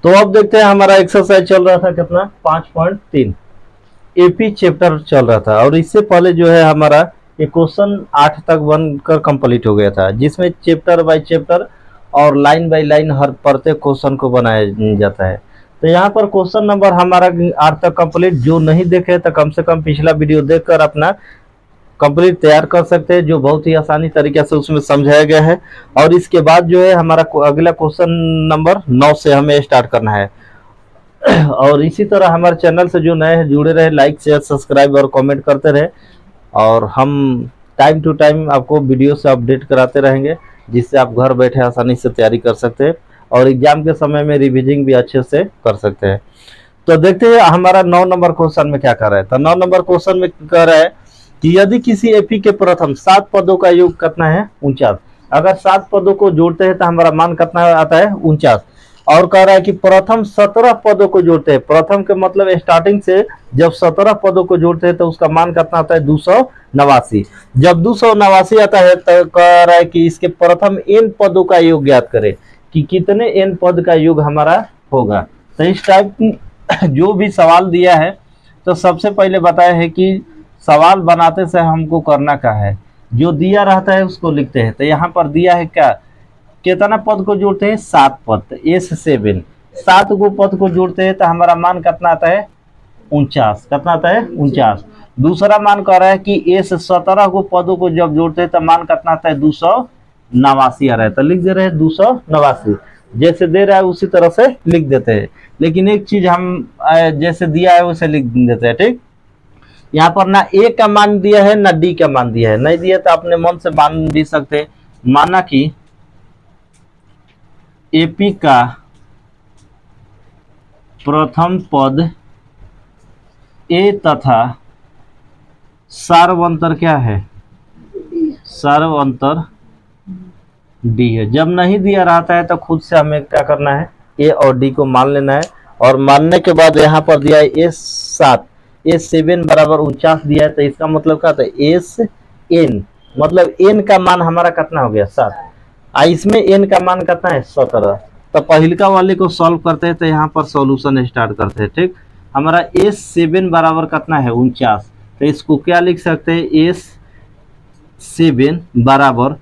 तो अब देखते हैं हमारा एक्सरसाइज चल रहा था कितना 5.3 एपी चैप्टर चल रहा था, और इससे पहले जो है हमारा ये क्वेश्चन 8 तक बनकर कंप्लीट हो गया था, जिसमें चैप्टर बाय चैप्टर और लाइन बाय लाइन हर प्रत्येक क्वेश्चन को बनाया जाता है। तो यहाँ पर क्वेश्चन नंबर हमारा 8 तक कंप्लीट, जो नहीं देखे तो कम से कम पिछला वीडियो देखकर अपना कंप्लीट तैयार कर सकते हैं, जो बहुत ही आसानी तरीके से उसमें समझाया गया है। और इसके बाद जो है हमारा अगला क्वेश्चन नंबर 9 से हमें स्टार्ट करना है। और इसी तरह हमारे चैनल से जो नए हैं जुड़े रहे, लाइक शेयर सब्सक्राइब और कमेंट करते रहे, और हम टाइम टू टाइम आपको वीडियो से अपडेट कराते रहेंगे, जिससे आप घर बैठे आसानी से तैयारी कर सकते हैं और एग्जाम के समय में रिविजन भी अच्छे से कर सकते हैं। तो देखते हैं हमारा 9 नंबर क्वेश्चन में क्या कर रहा है। तो 9 नंबर क्वेश्चन में कह रहा है कि यदि किसी एपी के प्रथम 7 पदों का योग कितना है 49, अगर 7 पदों को जोड़ते हैं तो हमारा मान कितना आता है 49। और कह रहा है कि प्रथम 17 पदों को जोड़ते हैं, प्रथम के मतलब स्टार्टिंग से जब 17 पदों को जोड़ते हैं तो उसका मान कितना आता है 289। जब 289 आता है तो कह रहा है कि इसके प्रथम n पदों का योग ज्ञात करें कि कितने n पद का योग हमारा होगा। तो इस टाइप जो भी सवाल दिया है, तो सबसे पहले बताया है कि सवाल बनाते से हमको करना क्या है, जो दिया रहता है उसको लिखते हैं। तो यहाँ पर दिया है क्या, कितना पद को जोड़ते हैं 7 पद, S7 7 को पद को जोड़ते हैं तो हमारा मान कितना आता है 49, कितना आता है 49। दूसरा मान कह रहा है कि S17 को पदों को जब जोड़ते हैं तो मान कितना आता है 289 आ रहा है। तो लिख दे रहे हैं 289, जैसे दे रहा है उसी तरह से लिख देते हैं, लेकिन एक चीज हम जैसे दिया है वैसे लिख देते हैं। ठीक, यहाँ पर ना ए का मान दिया है ना डी का मान दिया है, नहीं दिया तो अपने मन से मान भी सकते हैं। माना कि एपी का प्रथम पद ए तथा सार्वंतर क्या है, सार्वंतर डी है। जब नहीं दिया रहता है तो खुद से हमें क्या करना है, ए और डी को मान लेना है। और मानने के बाद यहाँ पर दिया है S7 बराबर 49 दिया है, तो इसका मतलब क्या था SN, मतलब n का मान हमारा कितना हो गया 7, इसमें n का मान कितना है 17। तो पहिलका वाले को सॉल्व करते हैं, तो यहाँ पर सॉल्यूशन स्टार्ट करते हैं। ठीक, हमारा S7 बराबर कितना है 49, तो इसको क्या लिख सकते हैं S7 बराबर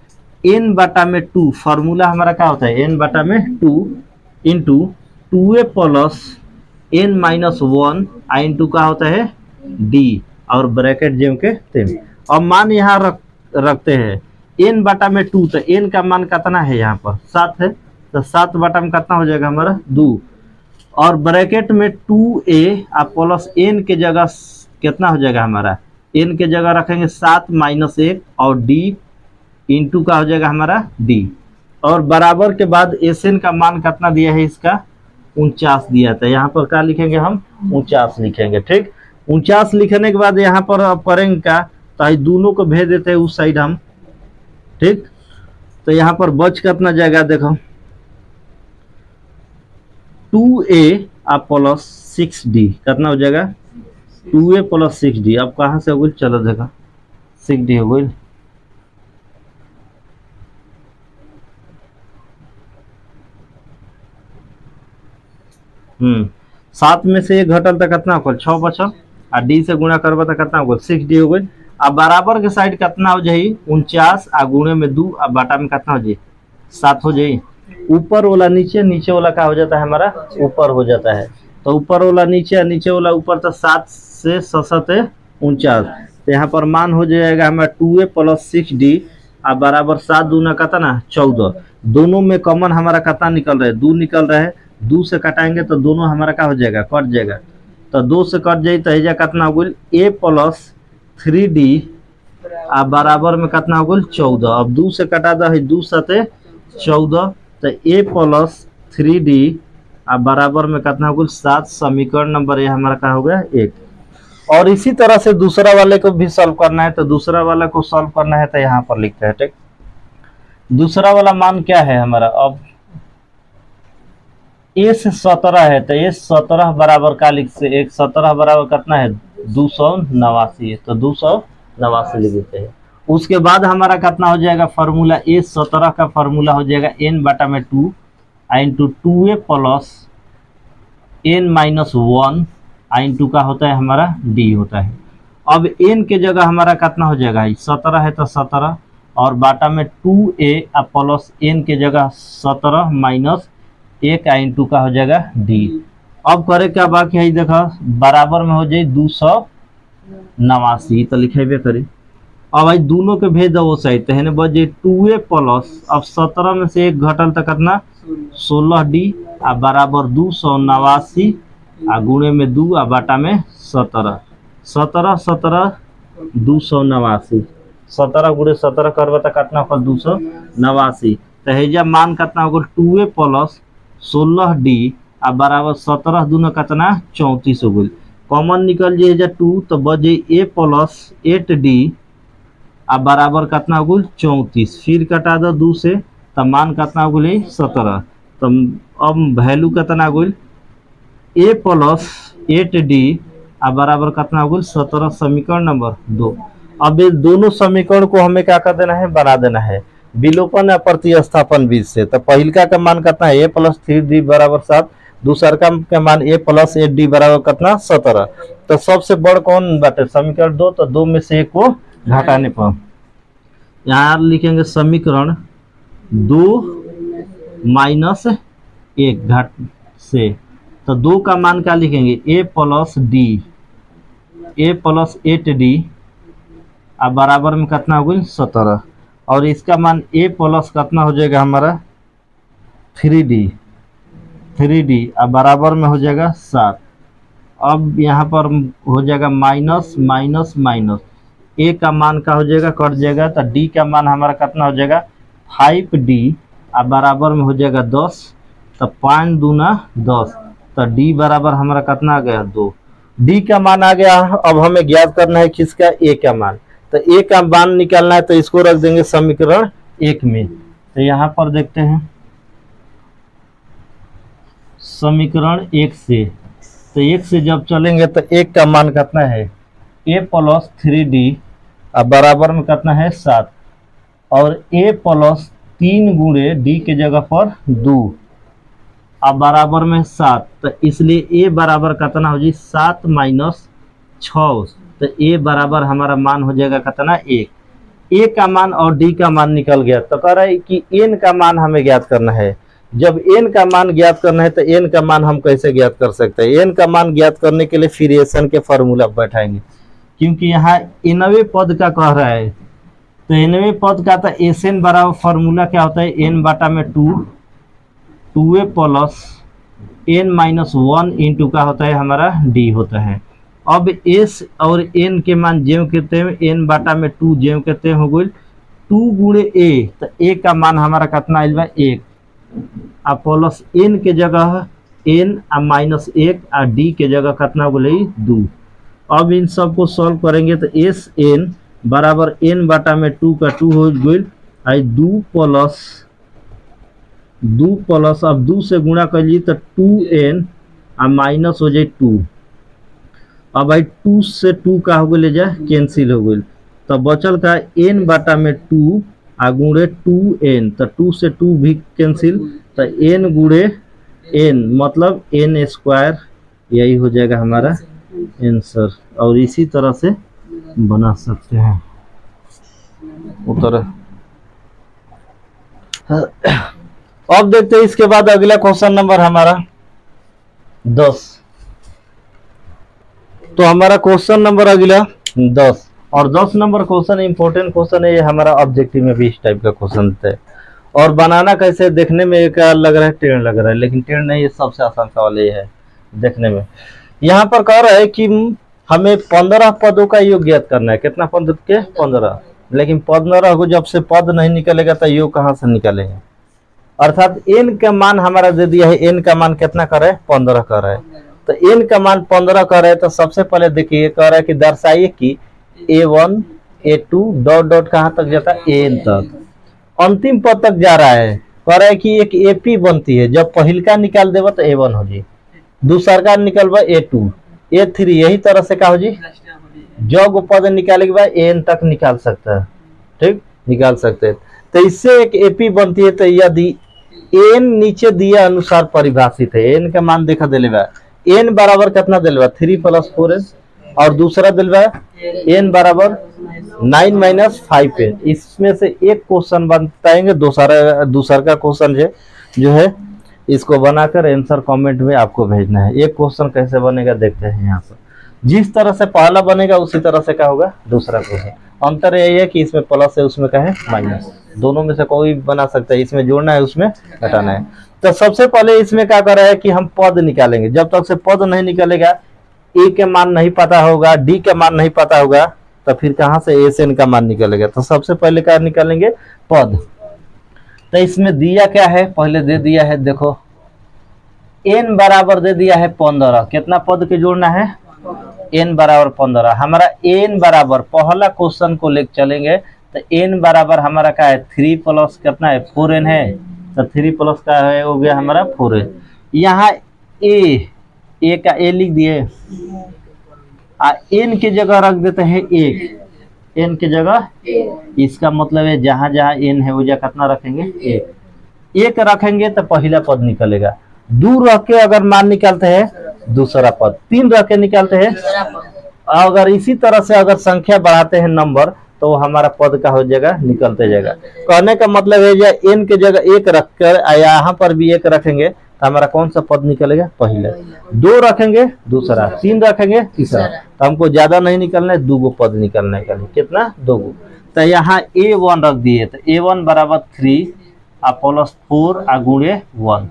n बटा में 2, फार्मूला हमारा क्या होता है n बटा में 2 into 2a plus n minus 1 into का होता है d और ब्रैकेट जेम के तेम। और मान यहाँ रखते हैं n बटा में 2, तो n का मान कितना है यहाँ पर 7 है, तो 7 बटा में कितना हो जाएगा हमारा 2, और ब्रैकेट में 2a प्लस n के जगह कितना हो जाएगा हमारा, n के जगह रखेंगे 7 माइनस 1 और d इंटू का हो जाएगा हमारा d, और बराबर के बाद Sn का मान कितना दिया है इसका 49 दिया था, यहाँ पर क्या लिखेंगे हम 49 लिखेंगे। ठीक, 49 लिखने के बाद यहाँ पर अब करेंगे क्या, तो दोनों को भेज देते हैं उस साइड हम। ठीक, तो यहाँ पर बच कितना जाएगा देखो 2a प्लस 6d कितना हो जाएगा 2a प्लस 6d। अब कहाँ से हो गई, चलो देखो 6d हो गई। सात में से एक घटल तो कितना हो 6 बचल, और डी से गुणा करबा तो कितना हो 6d हो गई। अब बराबर के साइड कितना हो जाए 49 आ गुणे में 2 अब बाटा में कितना हो जाए 7 हो जाए। ऊपर वाला नीचे, नीचे वाला क्या हो जाता है हमारा ऊपर हो जाता है, तो ऊपर वाला नीचे, नीचे वाला ऊपर, तो 7 से 7 49, तो यहाँ पर मान हो जाएगा हमारा 2a प्लस 6d अब बराबर 7 दूना कितना 14। दोनों में कॉमन हमारा कितना निकल रहा है 2 निकल रहा है, 2 से कटाएंगे तो दोनों हमारा क्या हो जाएगा कट जाएगा, तो 2 से कट जाए तो एजा कितना हो गई a प्लस 3d अब बराबर में कितना हो गई 14। अब 2 से कटा दो है 2 7 14, तो a प्लस 3d अब बराबर में कितना हो गई 7। समीकरण नंबर ये हमारा क्या हो गया 1। और इसी तरह से दूसरा वाले को भी सॉल्व करना है, तो दूसरा वाला को सॉल्व करना है तो यहाँ पर लिखते हैं। ठीक, दूसरा वाला मान क्या है हमारा, अब S17 है, तो S17 बराबर का लिख से 17 बराबर कितना है 289 है, तो 289 लिख देते हैं। उसके बाद हमारा कितना हो जाएगा फार्मूला S17 का फार्मूला हो जाएगा n बटा में 2 into 2a plus n minus one into का होता है हमारा d होता है। अब n के जगह हमारा कितना हो जाएगा, 17 है तो 17 और बाटा में 2a प्लस n के जगह 17 माइनस 1 इंटू का हो जाएगा d। अब करे क्या बाकी है, देखा बराबर में हो जाए 289 तो लिखेबे करी। अब भाई दोनों के भेज दो वो सही तो है बजे 2a प्लस अब 17 में से 1 घटल तक कितना 16d आ बराबर 289 आ गुणे में 2 आ बाटा में 17 17 17 289 17 गुणे 17 करबे तो कितना होगा 289 तो हेजा मान कितना होगा 2a प्लस 16d आ बराबर 17 दूना कितना 34 हो गई। कॉमन निकल जाए 2 तो बजे a प्लस 8d आ बराबर कितना हो गई 34, फिर कटा दो 2 से तो मान कितना हो गई 17। तो अब वैल्यू कितना हो गई a प्लस 8d आ बराबर कितना हो गई 17, समीकरण नंबर 2। अब ये दोनों समीकरण को हमें क्या कर देना है, बना देना है विलोपन या प्रतिस्थापन बीज से। तो पहिलका का मान कितना है a प्लस 3d बराबर 7, दूसर का मान a प्लस 8d बराबर कितना 17। तो सबसे बड़ कौन बाटे समीकरण 2, तो 2 में से 1 को घटाने पर यहाँ लिखेंगे समीकरण 2 माइनस 1 घट से, तो 2 का मान क्या लिखेंगे a प्लस 8d अब बराबर में कितना हो गई 17 और इसका मान a प्लस कितना हो जाएगा हमारा 3d अब बराबर में हो जाएगा 7। अब यहाँ पर हो जाएगा माइनस माइनस माइनस, a का मान का हो जाएगा कट जाएगा तो d का मान हमारा कितना हो जाएगा 5d अब बराबर में हो जाएगा 10, तो 5 दूना 10 तो d बराबर हमारा कितना आ गया 2। d का मान आ गया। अब हमें ज्ञात करना है किसका a का मान, तो a का मान निकालना है तो इसको रख देंगे समीकरण 1 में। तो यहाँ पर देखते हैं समीकरण 1 से, तो 1 से जब चलेंगे तो 1 का मान कितना है a प्लस 3d अब बराबर में कितना है 7 और a प्लस 3 गुणे d के जगह पर 2 अब बराबर में 7, तो इसलिए a बराबर कितना हो जाए 7 माइनस 6, तो a बराबर हमारा मान हो जाएगा कितना 1। a का मान और d का मान निकल गया। तो कह रहा है कि n का मान हमें ज्ञात करना है। जब n का मान ज्ञात करना है तो n का मान हम कैसे ज्ञात कर सकते हैं, n का मान ज्ञात करने के लिए फिर एन के फॉर्मूला बैठाएंगे, क्योंकि यहाँ nवें पद का कह रहा है तो nवें पद का तो एन बराबर फॉर्मूला क्या होता है n बाटा में 2a plus n minus 1 into का होता है हमारा d होता है। अब s और n के मान जेव कहते हैं n बाटा में 2 जेव कहते हैं हो गई 2 गुणे a, तो a का मान हमारा कितना आइल बा 1 आ प्लस n के जगह n आ माइनस 1 आ d के जगह कितना हो गई 2। अब इन सब को सॉल्व करेंगे तो एस n बराबर n बाटा में 2 का 2 हो गई आई 2 प्लस अब 2 से गुणा कर ली तो 2n आ माइनस हो जाए 2। अब भाई 2 से 2 का हो गई जा कैंसिल हो गई, तो बचल का n बाटा में 2 आ गुणे 2n, तो 2 से 2 भी कैंसिल तो n गुणे n मतलब n स्क्वायर, यही हो जाएगा हमारा आंसर। और इसी तरह से बना सकते हैं उत्तर। अब देखते हैं इसके बाद अगला क्वेश्चन नंबर हमारा 10। तो हमारा क्वेश्चन नंबर अगला 10 और 10 नंबर क्वेश्चन इंपॉर्टेंट क्वेश्चन है, ये हमारा ऑब्जेक्टिव में भी इस टाइप का क्वेश्चन है। और बनाना कैसे, देखने में एक लग रहा है टेढ़ लग रहा है, लेकिन टेढ़ नहीं, ये सबसे आसान सवाल ये है देखने में। यहाँ पर कह रहा है कि हमें 15 पदों का योग ज्ञात करना है। कितना पद के 15, लेकिन 15 को जब से पद नहीं निकलेगा तो योग कहाँ से निकलेगा। अर्थात n का मान हमारा दे दिया है, n का मान कितना कर रहा है 15 कर रहा है, तो n का मान 15 कर रहा है। तो सबसे पहले देखिए कह रहा है कि दर्शाइए कि a1 a2 डॉट डॉट कहाँ तक जाता है an तक, अंतिम पद तक जा रहा है। कह रहा है कि एक ap बनती है, जब पहिल का निकाल देगा तो a1 हो जाए, दूसर का निकलवा a2 a3, यही तरह से क्या हो जी जब पद निकाले के बाद n तक निकाल सकता है, ठीक निकाल सकते हैं। तो इससे एक ap बनती है। तो यदि n नीचे दिया अनुसार परिभाषित है, n का मान देखा दिले बा n बराबर कितना दिलवा 3 + 4n, और दूसरा दिलवा n बराबर 9 - 5n। इसमें से एक क्वेश्चन बताएंगे, दूसरा का क्वेश्चन जो है इसको बनाकर आंसर कमेंट में आपको भेजना है। एक क्वेश्चन कैसे बनेगा देखते हैं। यहाँ पर जिस तरह से पहला बनेगा उसी तरह से क्या होगा दूसरा क्वेश्चन। अंतर यही है कि इसमें प्लस है उसमें क्या है माइनस, दोनों में से कोई बना सकता है, इसमें जोड़ना है उसमें घटाना है। तो सबसे पहले इसमें क्या कर रहा है कि हम पद निकालेंगे। जब तक से पद नहीं निकलेगा, ए के मान नहीं पता होगा, डी के मान नहीं पता होगा, तो फिर कहाँ से एस एन का मान निकलेगा। तो सबसे पहले क्या निकालेंगे पद। तो इसमें दिया क्या है, पहले दे दिया है, देखो n बराबर दे दिया है 15। कितना पद के जोड़ना है, n बराबर 15। हमारा n बराबर पहला क्वेश्चन को लेकर चलेंगे तो n बराबर हमारा क्या है 3 + कितना है 4n है। तो 3 + का है हो गया हमारा 4n। यहाँ ए का ए लिख दिए, n की जगह रख देते हैं 1, n की जगह। इसका मतलब है जहां जहां n है वो जगह कितना रखेंगे 1 रखेंगे तो पहला पद निकलेगा। 2 रख के अगर मान निकालते हैं दूसरा पद, 3 रख के निकालते हैं। अगर इसी तरह से अगर संख्या बढ़ाते हैं नंबर तो हमारा पद का हो जाएगा निकलते जाएगा। कहने का मतलब है जो n की जगह 1 रखकर यहाँ पर भी 1 रखेंगे तो हमारा कौन सा पद निकलेगा पहले। 2 रखेंगे दूसरा, 3 रखेंगे तीसरा। तो हमको ज्यादा नहीं निकलना है, 2 पद निकलने का। कितना 2। तो यहाँ a1 रख दिए तो a1 बराबर 3 + 4 गुणे 1।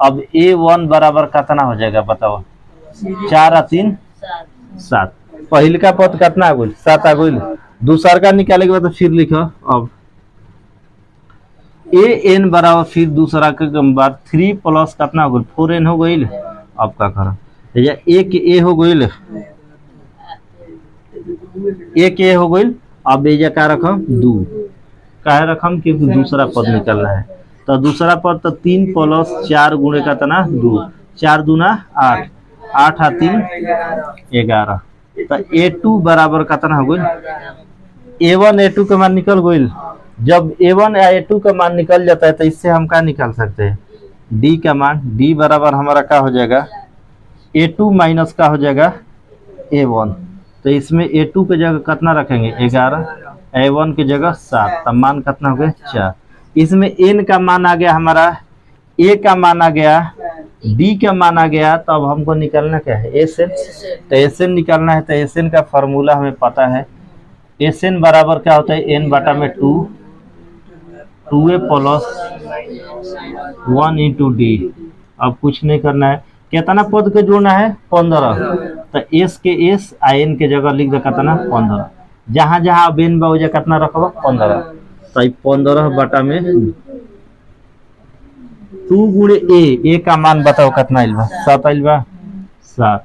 अब a1 बराबर कितना हो जाएगा बताओ, 4 और 3 7। पहले का पद कितना आगुल 7 आगुल। दूसरा का निकाले के बाद फिर लिखो अब an बराबर फिर दूसरा के बाद 3 + कितना हो गई 4n हो गई। अब क्या करो, एक ए हो गई, एक ए हो गई। अब ये क्या रखम 2 क्या रखम क्योंकि दूसरा पद निकलना है। तो दूसरा पद तो 3 + 4 गुणे का तना 2, 4 दूना 8, 8 और 3 11। तो a2 बराबर कितना हो गई, a1 a2 का मान निकल गई। जब a1 या a2 का मान निकल जाता है तो इससे हम क्या निकाल सकते हैं d का मान। d बराबर हमारा क्या हो जाएगा a2 माइनस का हो जाएगा a1। तो इसमें a2 की जगह कितना रखेंगे 11, a1 की जगह 7। तब मान कितना हो गया 4। इसमें n का मान आ गया हमारा, a का मान आ गया, d का मान आ गया। तब हमको निकालना क्या है sn। तो sn निकालना है। तो sn का फॉर्मूला हमें पता है, sn बराबर क्या होता है n बटा में 2, 2a + 1 × d। अब कुछ नहीं करना है, कितना पद के जोड़ना है 15। तो s के s n के जगह लिख दे कितना 15। जहां जहां अब n बा हो जाए कितना रखबा 15। तो 15 बटा में 2 गुणे a का मान बताओ कितना आइल बा 7 आइल बा 7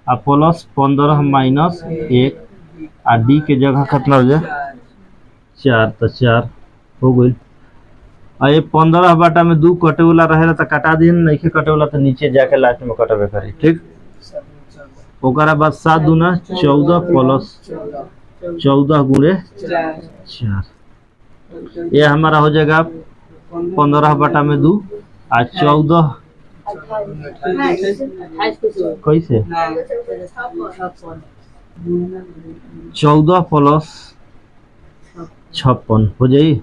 अब प्लस 15 माइनस 1 आ डी के जगह कितना हो जाए 4। तो 4 हो गई। और ये 15 बटा में 2 कटे वाला रहेला तो कटा दी, नहीं कटे वाला तो नीचे जाके लास्ट में कटबे करी। ठीक, ओकरा बाद 7 दूना 14 + 14 गुणे 4। ये हमारा हो जाएगा 15 बटा में 2 आ 14 कैसे 14 + 56 हो जाई।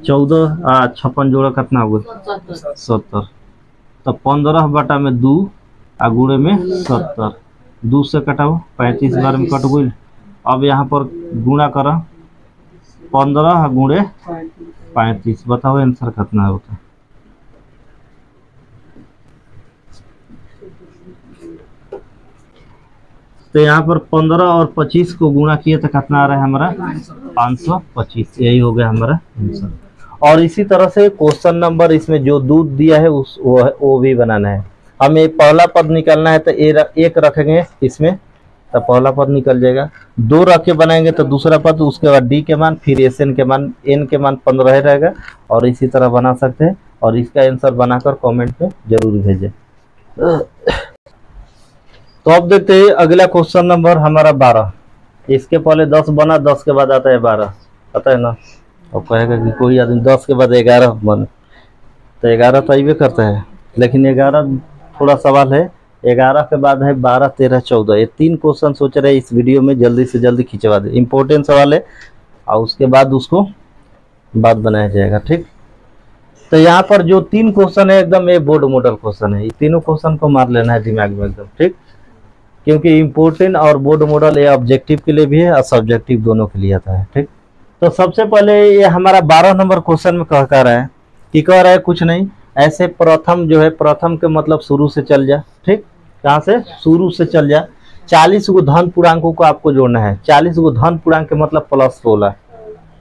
14 आ 56 जोड़ा कितना हो गया 70। तो 15 बटा में 2 आ गुणे में 70, 2 से कटाओ 35 बार में कट गई। अब यहाँ पर गुणा करो 15 गुणे 35, बताओ आंसर कितना होता है। तो यहाँ पर 15 और 25 को गुणा किए तो कितना आ रहा है हमारा 525। यही हो गया हमारा आंसर। और इसी तरह से क्वेश्चन नंबर इसमें जो दूध दिया है वो भी बनाना है। हमें पहला पद निकालना है तो 1 रखेंगे इसमें तो पहला पद निकल जाएगा। 2 रख के बनाएंगे तो दूसरा पद, उसके बाद डी के मान, फिर एस एन के मान, एन के मान 15 रहेगा। और इसी तरह बना सकते हैं। और इसका आंसर बनाकर कमेंट में जरूर भेजें। तो अब देखते हैं अगला क्वेश्चन नंबर हमारा 12। इसके पहले 10 बना, 10 के बाद आता है 12, पता है ना। और कहेगा कि कोई आदमी 10 के बाद 11 बन, तो 11 तो अबे करता है, लेकिन 11 थोड़ा सवाल है। 11 के बाद है 12, 13, 14। ये 3 क्वेश्चन सोच रहे इस वीडियो में जल्दी से जल्दी खिंचवा दे, इंपॉर्टेंट सवाल है और उसके बाद उसको बात बनाया जाएगा। ठीक, तो यहाँ पर जो 3 क्वेश्चन है एकदम ये बोर्ड मॉडल क्वेश्चन है, ये तीनों क्वेश्चन को मार लेना है दिमाग में एकदम। ठीक, क्योंकि इम्पोर्टेंट और बोर्ड मॉडल ये ऑब्जेक्टिव के लिए भी है और सब्जेक्टिव दोनों के लिए आता है। ठीक, तो सबसे पहले ये हमारा 12 नंबर क्वेश्चन में कह रहा है कि कह रहा है कुछ नहीं, ऐसे प्रथम जो है, प्रथम के मतलब शुरू से चल जा। ठीक, कहाँ से? शुरू से चल जा। 40 गो धन पूर्णांकों को आपको जोड़ना है। 40 गो धन पूर्णांक के मतलब प्लस 16,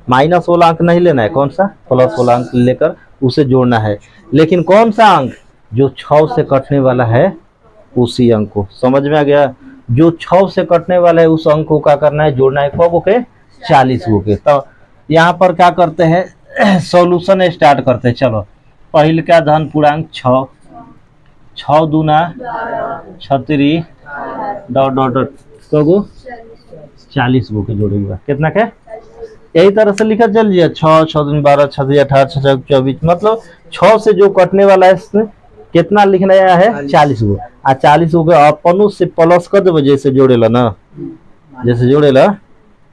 माइनस 16 अंक नहीं लेना है। कौन सा? प्लस 16 अंक लेकर उसे जोड़ना है। लेकिन कौन सा अंक? जो 6 से कटने वाला है उसी अंक को। समझ में आ गया? जो 6 से कटने वाला है उस अंक को क्या करना है? जोड़ना है। कब के? 40 गो के। तो यहाँ पर क्या करते हैं, सॉल्यूशन स्टार्ट करते हैं। चलो, पहले का धन पूर्णांक 6, 6 दूना 36 डॉट डॉट डॉट को 40 गो के जोड़ेगा। कितना के? यही तरह से लिखा चलिए, 6, 6 दूनी 12, 6 दूनी 18, 6 6 24, मतलब 6 से जो कटने वाला है इसमें कितना लिखना है? 40 गो। आ 40 गो के अपन से प्लस कर देव, जैसे जोड़ेला ना, जैसे जोड़ेला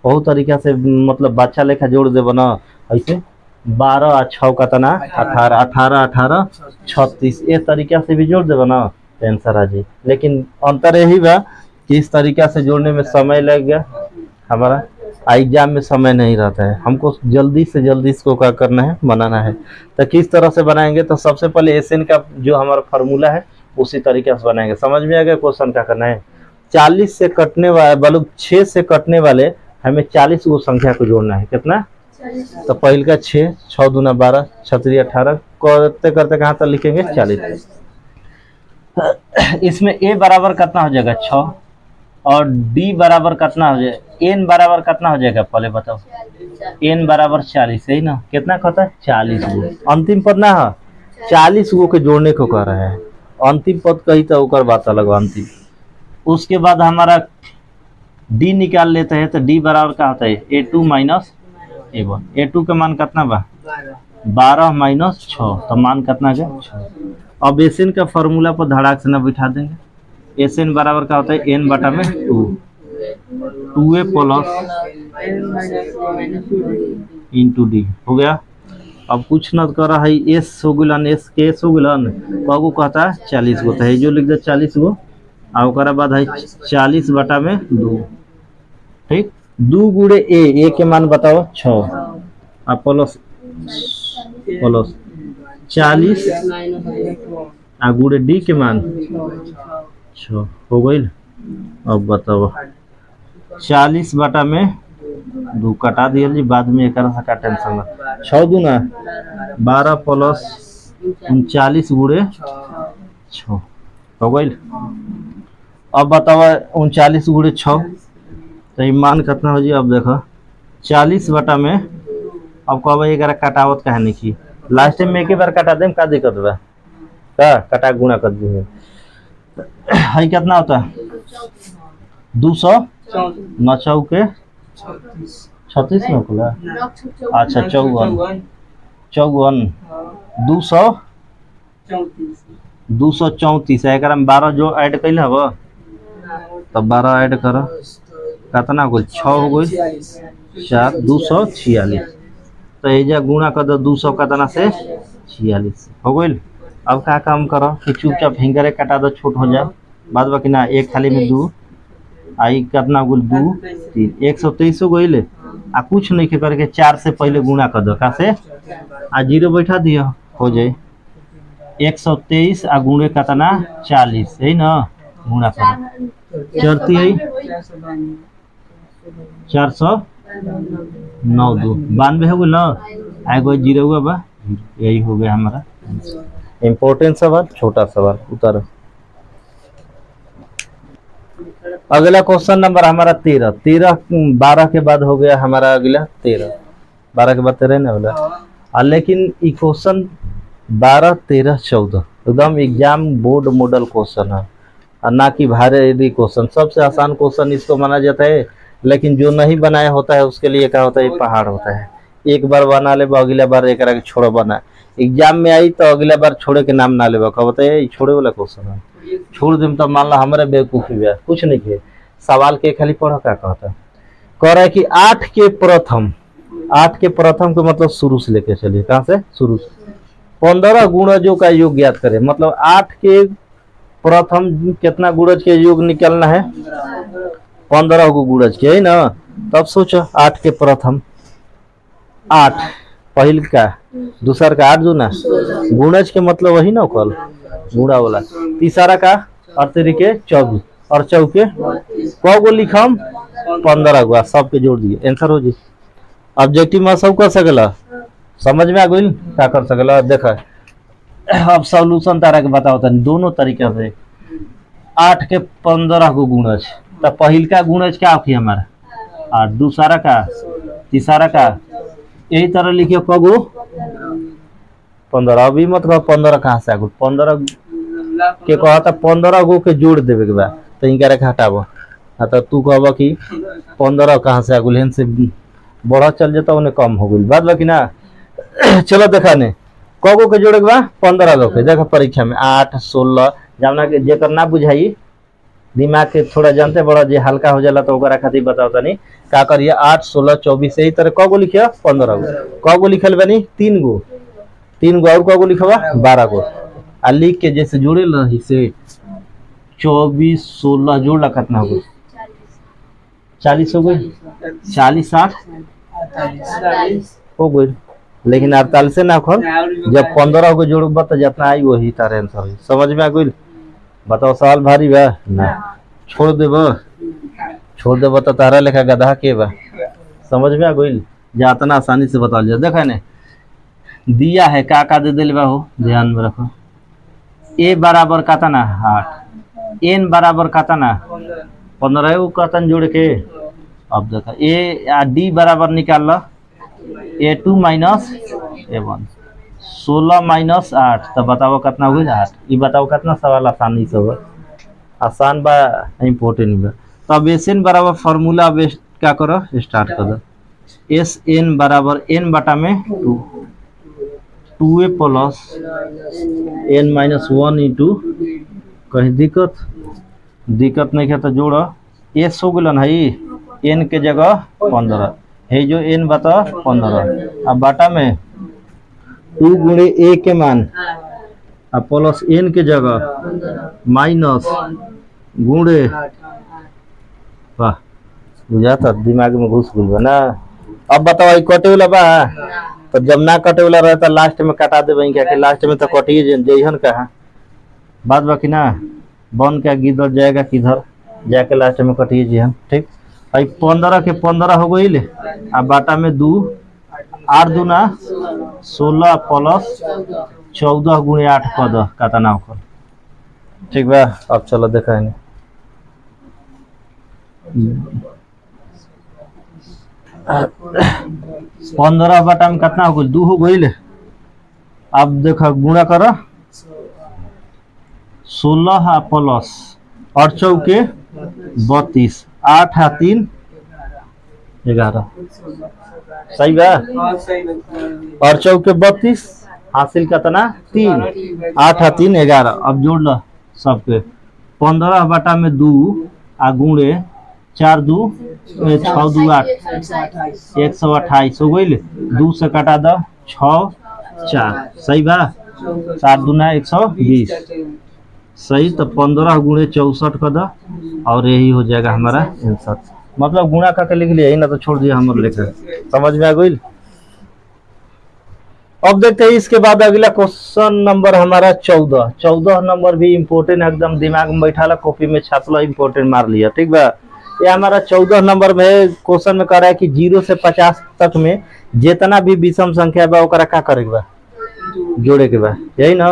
बहुत तरीका से, मतलब बच्चा लेखा जोड़ देव ना ऐसे। 12 और 6 का तना 18, 18 18 36, इस तरीका से भी जोड़ देव ना, आंसर आ जाए। लेकिन अंतर यही बा कि इस तरीका से जोड़ने में समय लग गया हमारा, एग्जाम में समय नहीं रहता है। हमको जल्दी से जल्दी इसको क्या करना है? बनाना है। तो किस तरह से बनाएंगे? तो सबसे पहले एसएन का जो हमारा फार्मूला है उसी तरीके से बनाएंगे। समझ में आ गया? क्वेश्चन क्या करना है, 40 से कटने वाले बल्कि 6 से कटने वाले हमें 40 गो संख्या को जोड़ना है। कितना? तो पहले का 6, 6 दूना 12, 6 3 18 करते करते कहाँ तक लिखेंगे? 40। इसमें ए बराबर कितना हो जाएगा? 6, और डी बराबर कितना हो जाएगा? एन बराबर कितना हो जाएगा? पहले बताओ। एन बराबर 40 है ना? कितना कहता है? 40 गो। अंतिम पद ना है, 40 गो के जोड़ने को कह रहा है। अंतिम पद कही तो ओकर बात अलग अंतिम। उसके बाद हमारा डी निकाल लेते हैं। तो डी बराबर क्या होता है? A2 minus A1। A2 का मान कितना बा? 12 माइनस 6, तो मान कितना गया? 6। अब एसएन का फॉर्मूला पर धड़ाक से ना बिठा देंगे। एसएन बराबर क्या होता है? एन बटा में 2, 2a प्लस इंटू डी हो गया। अब कुछ न कर रहा है, एस हो गुलन, एस के एस हो गुलन, कगो कहता है? 40 गो। तो है जो लिख दे 40 गो, और बाद है 40 बटा में 2। ठीक, 2 गुड़े ए के मान बताओ 6, अब प्लस 40 आ गुड़े डी के मान 6 हो गई। अब बताओ 40 बटा में 2 कटा दिया जी, बाद में एक का टेंशन ना। 6 दूना 12 प्लस 39 गुड़े 6 हो गई। अब बताओ 39 गुड़े 6, तो ये मान कितना हो जी? अब देखो 40 बटा में, अब कब एक कटावत कहा नहीं की, लास्ट टाइम में एक बार कटा दे, का दिक्कत बा? का कटा गुणा कर दी है कितना होता है? 200 9 चौके 36 में खुला। अच्छा 54 234 है। एक 12 जो ऐड कैल हब, तब 12 ऐड कर, कितना हो गई? 6 हो गई 4, 246। तो एजा गुणा कर दो 200 कितना से? 46 हो गई। अब क्या काम करो कि चुपचाप फिंगरे कटा दो, छोट हो जाए। बाद बाकी ना, एक खाली में 2 आई कितना हो गई? 2 3, 123 हो गई। आ कुछ नहीं करके 4 से पहले गुणा कर दो, का से आ 0 बैठा दियो, हो जाए 123 आ गुणे कितना? 40 है ना? गुणा कर चलती है 409 2 92 हो गई ना? आए गो 0 हुआ बा, यही हो गया हमारा इम्पोर्टेंट सवाल, छोटा सवाल। उतारो अगला क्वेश्चन नंबर हमारा 13। 12 के बाद हो गया हमारा अगला 13। 12 के बाद 13 ना बोला। लेकिन ये क्वेश्चन 12 13 14 एकदम एग्जाम बोर्ड मॉडल क्वेश्चन है, और ना कि भारी क्वेश्चन। सबसे आसान क्वेश्चन इसको माना जाता है, लेकिन जो नहीं बनाया होता है उसके लिए क्या होता है? पहाड़ होता है। एक बार बना ले, अगला बार एक छोड़ बना, एग्जाम में आई तो अगला बार छोड़े के नाम ना ले, क्या बताए? छोड़े वाला क्वेश्चन है। छोड़ देम तो मान ला हमारे बेवकूफ़ी बा, कुछ नहीं के सवाल के खाली पढ़ो क्या कहता। कह रहा है कि 8 के प्रथम, 8 के प्रथम के मतलब शुरू से लेके चलिए, कहाँ से शुरू से 15 गुणजों का योग ज्ञात करें। मतलब 8 के प्रथम कितना गुणज के योग निकलना है, 15 गो गुणज के, है ना। तब सोचो 8 के प्रथम 8 पहल का, दूसर का 8 दूना गुणज के मतलब वही ना कल गुणा वाला, तीसरा का अर्थरी के 24 और चौके कौ गो लिखम 15 गो, सबके जोड़ दिए आंसर हो जी। ऑब्जेक्टिव में सब कर सकला, समझ में आ गई क्या कर सकला। देखा अब सॉल्यूशन तारा के बताओ तनी दोनों तरीके से। 8 के 15 गो गुणज, तो पहिल का गुणज क्या होगी हमारा 8, दूसरा का, तीसरा का, यही तरह लिखिए कगो 15। अभी मतलब 15 कहाँ से आगुल 15 के कहता 15 गो के जोड़ देवे के बाद तो इनका हटाबो। हाँ तो तू कहब कि 15 कहाँ से आगुल हेन से बढ़ा चल जाता उन्हें कम हो गई बात बाकी ना। चलो देखा ने कगो के जोड़े के बाद 15 गो के, देखा परीक्षा में 8 16 जमना के जेकर ना बुझाई दिमाग के थोड़ा जानते बड़ा जे हल्का हो जाला तो ओकरा खातिर बताओ तनी का करिए। 8 16 24 यही तरह कगो लिखिए 15 गो, कगो लिखल बनी 3 गो, 3 गो और कगो लिखबा 12 गो आ लिख के जैसे जोड़े रही से 24 16 जोड़ कितना हो गई 40 हो गई, 40 60 हो गई। लेकिन 48 से ना खोल, जब 15 को जोड़ब तो जितना आई वही तारे आंसर हुई। समझ में आ गई। बताओ सवाल भारी बा ना, छोड़ देब तो तारा लेखा गधा के बा। समझ में आ गई, जितना आसानी से बता लिया। देखा ने दिया है का दे दिल बा हो, ध्यान में रखो। ए बराबर कहता ना 8, एन बराबर कहता ना 15 को कहता जोड़ के। अब देखा ए डी बराबर निकाल लो A2 माइनस A1, 16 माइनस 8 तो बताओ कितना हो गया 8। ये बताओ कितना सवाल आसानी से हो, आसान बा इम्पोर्टेंट बा। तो अब एस एन बराबर फार्मूला अब क्या करो स्टार्ट कर दो। एस एन बराबर एन बटा में 2, 2a plus N minus 1 into, कहीं दिक्कत नहीं है तो जोड़ो। एस हो गलन है एन के जगह 15 है, जो एन बता 15 अब बाटा में 2 गुणे ए के मान अब प्लस एन के जगह माइनस गुणे, वाह बुझाता दिमाग में घुस गई ना। अब बताओ कटे वाला बा, तो जब ना कटे वाला रहता लास्ट में कटा देवे क्या, लास्ट में तो कटिए जइहन कहा बात बाकी ना। बन क्या गिदर जाएगा किधर जाके लास्ट में कटिए जइहन, ठीक। आई 15 के 15 हो गई ले, अब बाटा में 2 8 दूना 16 प्लस 14 गुणे 8 पद का नाम कर, ठीक बा। अब चलो देखा है 15 बाटा में कितना हो गई 2 हो गई ले। अब देखा गुणा करो 16 प्लस और चौके 32, 8 और 3 11, सही बा। और चौके 32 हासिल कितना 3, 8 और 3 11। अब जोड़ लो सबके 15 बटा में 2 आ गुणे 4 2 6 2 8 128 हो गई। 2 से कटा दो 6 4, सही बा। 7 दूना 120, सही। तो 15 गुणे 64 का दो और यही हो जाएगा हमारा आंसर। मतलब गुणा करके लिख लिया, ना तो छोड़ दिया हम लेकर। समझ में आ गई। अब देखते हैं इसके बाद अगला क्वेश्चन नंबर हमारा 14 नंबर भी इम्पोर्टेंट एकदम दिमाग में बैठा ला, कॉपी में छाप लो, इम्पोर्टेंट मार लिया, ठीक बा। ये हमारा 14 नंबर में क्वेश्चन में कह रहा है कि 0 से 50 तक में जितना भी विषम संख्या बा ओकरा का करे के बा, जोड़े के बा, यही ना।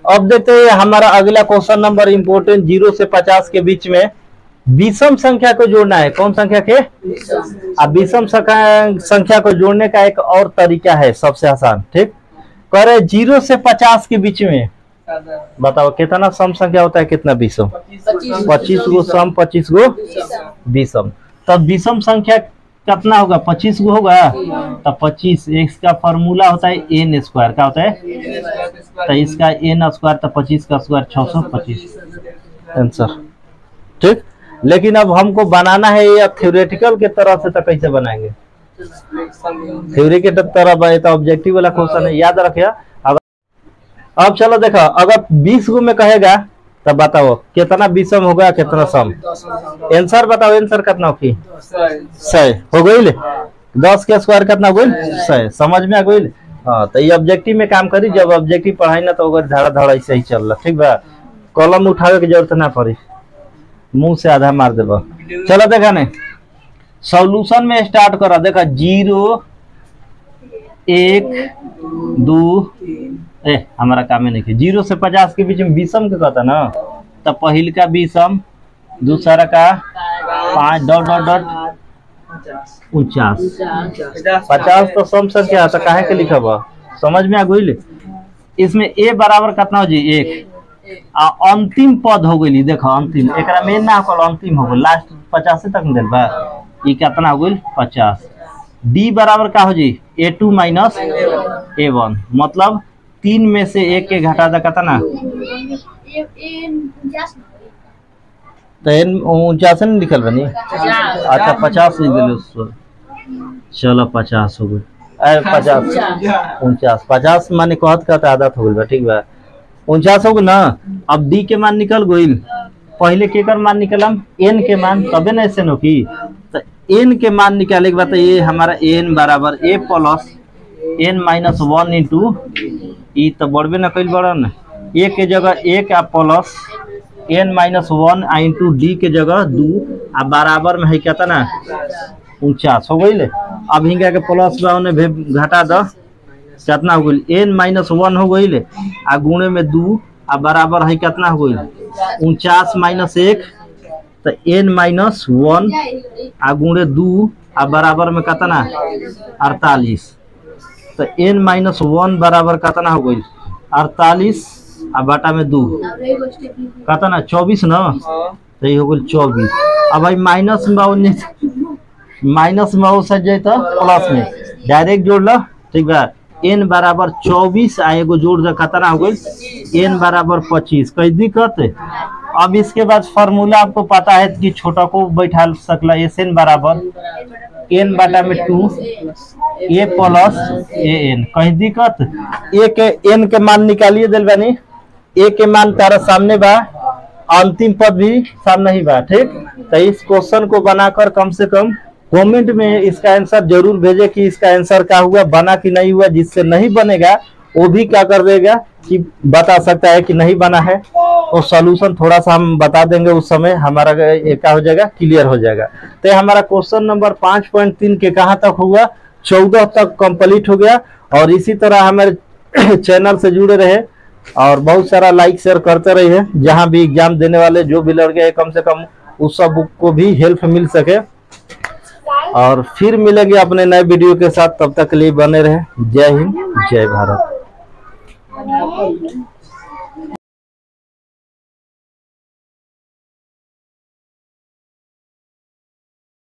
अब देखते हैं हमारा अगला क्वेश्चन नंबर इम्पोर्टेंट 0 से 50 के बीच में विषम संख्या को जोड़ना है। कौन संख्या के? अब विषम संख्या को जोड़ने का एक और तरीका है, सबसे आसान, ठीक। कह रहे 0 से 50 के बीच में बताओ कितना सम संख्या होता है, कितना विषम? 25 गो सम 25 गो विषम। तब विषम संख्या कितना होगा 25 को होगा, तो 25 इसका फॉर्मूला होता है एन स्क्वायर, क्या होता है, तो इसका एन स्क्वायर, तो 25 का स्क्वायर 625 आंसर। ठीक, लेकिन अब हमको बनाना है ये थ्योरेटिकल के तरफ से, तो कैसे बनाएंगे, थ्योरी के तरफ है तो ऑब्जेक्टिव वाला क्वेश्चन है, याद रखिए। अब चलो देखो, अगर 20 को में कहेगा तब बताओ कितना विषम होगा कितना सम, आंसर बताओ, आंसर कितना होगी 100 हो गई, 10 के स्क्वायर कितना हो गई 100, समझ में आ गई। हाँ, तो ये ऑब्जेक्टिव में काम करी, जब ऑब्जेक्टिव पढ़ाई ना तो अगर धाड़ा धाड़ा ऐसे ही चल रहा, ठीक बा, कॉलम उठावे की जरूरत ना पड़ी, मुंह से आधा मार देबा। चलो देखा नहीं, सॉल्यूशन में स्टार्ट करा, देखा 0 1 2 हमारा काम है नहीं, 0 से 50 के बीच में विषम के कहता ना, तब पहल का विषम, दूसरा का 5 डॉट डॉट डॉट 50 तो सम संख्या तो काहे के लिखा बा, समझ में आ गई। इसमें a बराबर कितना हो जी 1, अंतिम पद हो गई, देखो अंतिम, एकरा मेन ना होकर अंतिम हो गई, लास्ट 50 तक दिल बा, ये कितना हो गई 50। d बराबर का हो जी a2 माइनस a1, मतलब 3 में से 1 के घटा दा कितना, तो 49 नहीं लिखल बनी, अच्छा 50 लिख दिले उसको, चलो 50 हो गई, 50 50 माने कहत आदत हो गई, ठीक बा 49 हो गई ना। अब डी के मान निकल गई, पहले के कर मान निकलम एन के मान, तबे ना ऐसे नो की, तो एन के मान निकाले के बाद ये हमारा एन बराबर ए प्लस एन माइनस 1 इंटू ई, तो बढ़बे ना कल बड़न, ए के जगह 1 आ प्लस एन माइनस 1 आ इंटू डी के जगह 2 आ बराबर में है क्या ना 49 हो गई। अब हिंगा के प्लस ने घटा दो, कितना हो गई एन माइनस 1 हो गई, आ गुणे में 2 आ बराबर है कितना हो गई 49 माइनस 1, तो एन माइनस 1 आ गुणे 2 आ बराबर में कितना 48, तो एन माइनस 1 बराबर कितना हो गई 48 आ बटा में 2 कितना 24 ना, तो ये हो गई 24। अब भाई माइनस में सज जाए तो प्लस में डायरेक्ट जोड़ लो, ठीक है, एन बराबर 24 आ एगो जोड़ दे कितना हो गई एन बराबर 25, कोई दिक्कत है। अब इसके बाद फार्मूला आपको पता है कि छोटा को बैठा सकला, एस एन बराबर एन बटा में 2 ए प्लस ए एन, कहीं दिक्कत, ए के एन के मान निकालिए दिल बानी, ए के मान तारा सामने बा, अंतिम पद भी सामने ही बा, ठीक। तो इस क्वेश्चन को बनाकर कम से कम कमेंट में इसका आंसर जरूर भेजे कि इसका आंसर क्या हुआ, बना कि नहीं हुआ, जिससे नहीं बनेगा वो भी क्या कर देगा कि बता सकता है कि नहीं बना है, और सॉल्यूशन थोड़ा सा हम बता देंगे, उस समय हमारा क्या हो जाएगा क्लियर हो जाएगा। तो हमारा क्वेश्चन नंबर 5.3 के कहाँ तक हुआ 14 तक कंप्लीट हो गया। और इसी तरह हमारे चैनल से जुड़े रहे और बहुत सारा लाइक शेयर करते रहिए, जहाँ भी एग्जाम देने वाले जो भी लड़के हैं कम से कम उस सब को भी हेल्प मिल सके। और फिर मिलेंगे अपने नए वीडियो के साथ, तब तक के लिए बने रहे। जय हिंद, जय भारत।